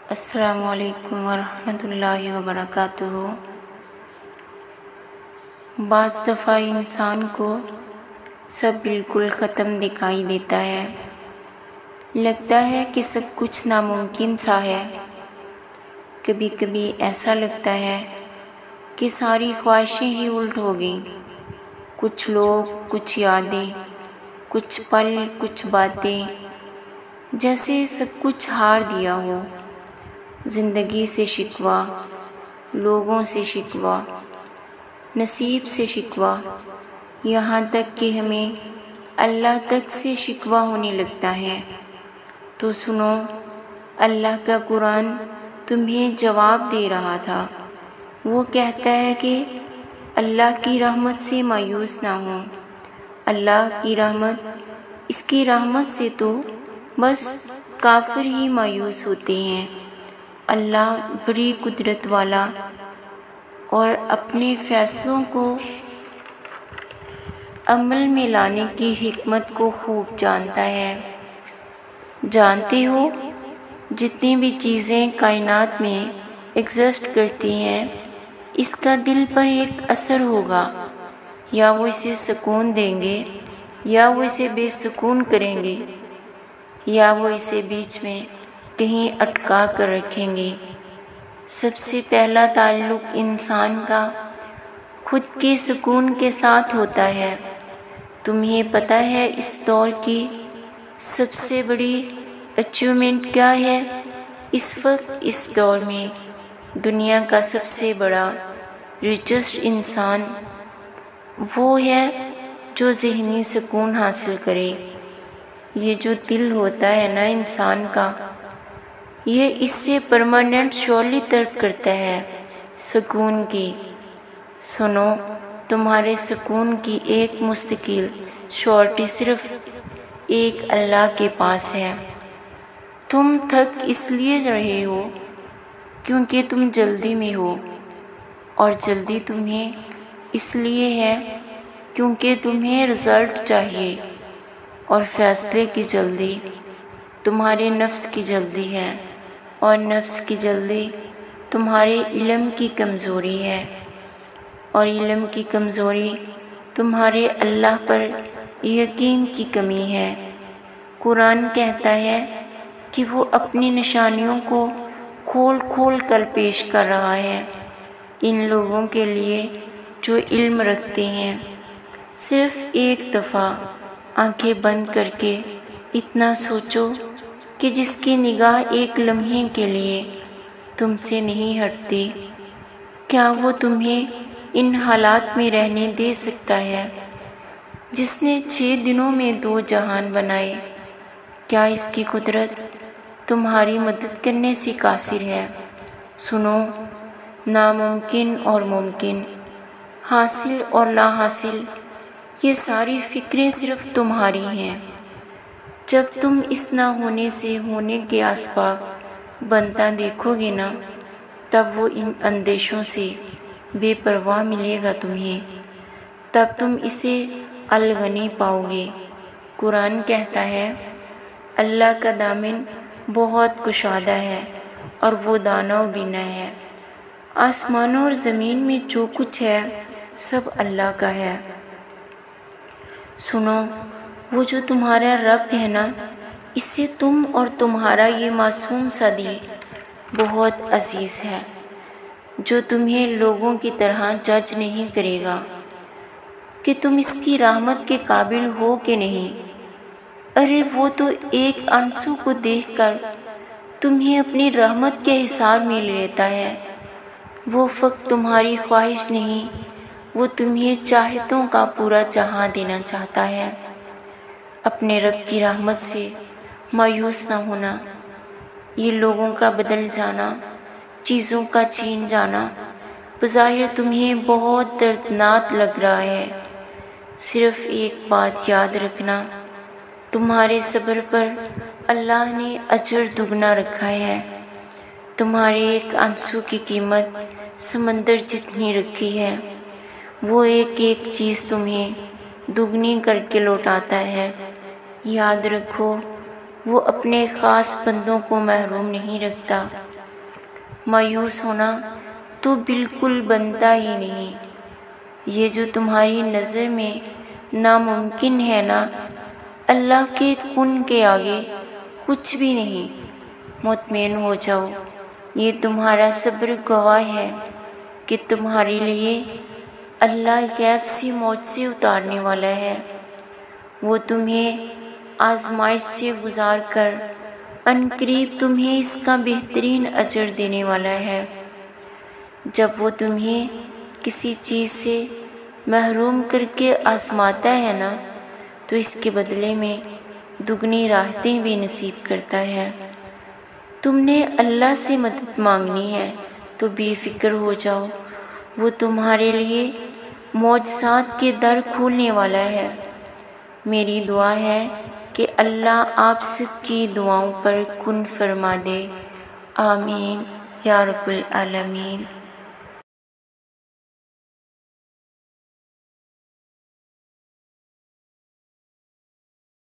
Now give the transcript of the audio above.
السلام علیکم ورحمۃ اللہ وبرکاتہ۔ بعض دفعہ انسان کو سب بالکل ختم دکھائی دیتا ہے، لگتا ہے کہ سب کچھ ناممکن سا ہے۔ کبھی کبھی ایسا لگتا ہے کہ ساری خواہشیں ہی الٹ ہو گئیں، کچھ لوگ، کچھ یادیں، کچھ پل، کچھ باتیں، جیسے سب کچھ ہار دیا ہو۔ زندگی سے شکوہ، لوگوں سے شکوہ، نصیب سے شکوہ، یہاں تک کہ ہمیں اللہ تک سے شکوہ ہونے لگتا ہے۔ تو سنو، اللہ کا قرآن تمہیں جواب دے رہا تھا۔ وہ کہتا ہے کہ اللہ کی رحمت سے مایوس نہ ہو۔ اللہ کی رحمت، اس کی رحمت سے تو بس کافر ہی مایوس ہوتے ہیں۔ اللہ بڑی قدرت والا اور اپنے فیصلوں کو عمل میں لانے کی حکمت کو خوب جانتا ہے۔ جانتے ہو، جتنی بھی چیزیں کائنات میں ایگزسٹ کرتی ہیں، اس کا دل پر ایک اثر ہوگا، یا وہ اسے سکون دیں گے یا وہ اسے بے سکون کریں گے، یا وہ اسے بیچ میں کہیں اٹکا کر رکھیں گے۔ سب سے پہلا تعلق انسان کا خود کے سکون کے ساتھ ہوتا ہے۔ تمہیں پتہ ہے اس دور کی سب سے بڑی اچیومنٹ کیا ہے؟ اس وقت اس دور میں دنیا کا سب سے بڑا ریچسٹ انسان وہ ہے جو ذہنی سکون حاصل کرے۔ یہ جو دل ہوتا ہے نا انسان کا، یہ اس سے پرماننٹ شورلی طلب کرتا ہے سکون کی۔ سنو، تمہارے سکون کی ایک مستقل شورٹی صرف ایک اللہ کے پاس ہے۔ تم تھک اس لیے رہے ہو کیونکہ تم جلدی میں ہو، اور جلدی تمہیں اس لیے ہے کیونکہ تمہیں رزلٹ چاہیے، اور فیصلے کی جلدی تمہارے نفس کی جلدی ہے، اور نفس کی جلدی تمہارے علم کی کمزوری ہے، اور علم کی کمزوری تمہارے اللہ پر یقین کی کمی ہے۔ قرآن کہتا ہے کہ وہ اپنی نشانیوں کو کھول کھول کر پیش کر رہا ہے ان لوگوں کے لیے جو علم رکھتے ہیں۔ صرف ایک دفعہ آنکھیں بند کر کے اتنا سوچو کہ جس کی نگاہ ایک لمحے کے لیے تم سے نہیں ہٹتی، کیا وہ تمہیں ان حالات میں رہنے دے سکتا ہے؟ جس نے 6 دنوں میں 2 جہان بنائے، کیا اس کی قدرت تمہاری مدد کرنے سے قاصر ہے؟ سنو، ناممکن اور ممکن، حاصل اور لا حاصل، یہ ساری فکریں صرف تمہاری ہیں۔ جب تم اس نہ ہونے سے ہونے کے اسباب بنتا دیکھو گے نا، تب وہ ان اندیشوں سے بے پرواہ ملے گا تمہیں، تب تم اسے الغنی پاؤ گے۔ قرآن کہتا ہے اللہ کا دامن بہت کشادہ ہے اور وہ دانا و بینا ہے۔ آسمانوں اور زمین میں جو کچھ ہے سب اللہ کا ہے۔ سنو، وہ جو تمہارا رب ہے نا، اس سے تم اور تمہارا یہ معصوم سا دل بہت عزیز ہے، جو تمہیں لوگوں کی طرح جج نہیں کرے گا کہ تم اس کی رحمت کے قابل ہو کہ نہیں۔ ارے وہ تو ایک آنسو کو دیکھ کر تمہیں اپنی رحمت کے حصار میں لے لیتا ہے۔ وہ فقط تمہاری خواہش نہیں، وہ تمہیں چاہتوں کا پورا جہاں دینا چاہتا ہے۔ اپنے رب کی رحمت سے مایوس نہ ہونا۔ یہ لوگوں کا بدل جانا، چیزوں کا چھین جانا بظاہر تمہیں بہت دردناک لگ رہا ہے۔ صرف ایک بات یاد رکھنا، تمہارے صبر پر اللہ نے اجر دگنا رکھا ہے۔ تمہارے ایک آنسو کی قیمت سمندر جتنی رکھی ہے۔ وہ ایک ایک چیز تمہیں دگنی کر کے لوٹاتا ہے۔ یاد رکھو، وہ اپنے خاص بندوں کو محروم نہیں رکھتا۔ مایوس ہونا تو بالکل بنتا ہی نہیں۔ یہ جو تمہاری نظر میں ناممکن ہے نا، اللہ کے کن کے آگے کچھ بھی نہیں۔ مطمئن ہو جاؤ، یہ تمہارا صبر گواہ ہے کہ تمہارے لیے اللہ غیب سے معجزے اتارنے والا ہے۔ وہ تمہیں آزمائش سے گزار کر عنقریب تمہیں اس کا بہترین اجر دینے والا ہے۔ جب وہ تمہیں کسی چیز سے محروم کر کے آزماتا ہے نا، تو اس کے بدلے میں دگنی راحتیں بھی نصیب کرتا ہے۔ تم نے اللہ سے مدد مانگنی ہے تو بے فکر ہو جاؤ، وہ تمہارے لیے معجزات کے در کھولنے والا ہے۔ میری دعا ہے کہ اللہ آپ سب کی دعاؤں پر کن فرما دے۔ آمین یا رب العالمین۔